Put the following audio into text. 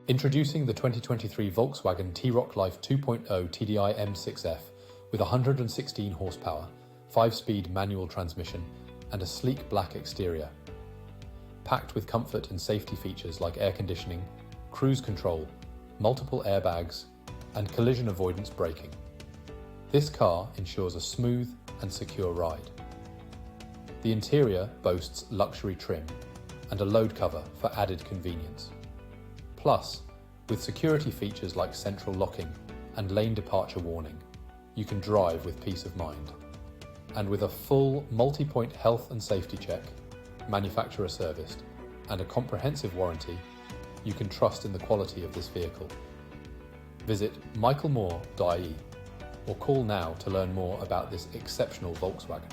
Introducing the 2023 Volkswagen T-roc Life 2.0 TDI M6F with 116 horsepower, 5-speed manual transmission and a sleek black exterior. Packed with comfort and safety features like air conditioning, cruise control, multiple airbags and collision avoidance braking. This car ensures a smooth and secure ride. The interior boasts luxury trim and a load cover for added convenience. Plus, with security features like central locking and lane departure warning, you can drive with peace of mind. And with a full multi-point health and safety check, manufacturer serviced, and a comprehensive warranty, you can trust in the quality of this vehicle. Visit michaelmoore.ie or call now to learn more about this exceptional Volkswagen.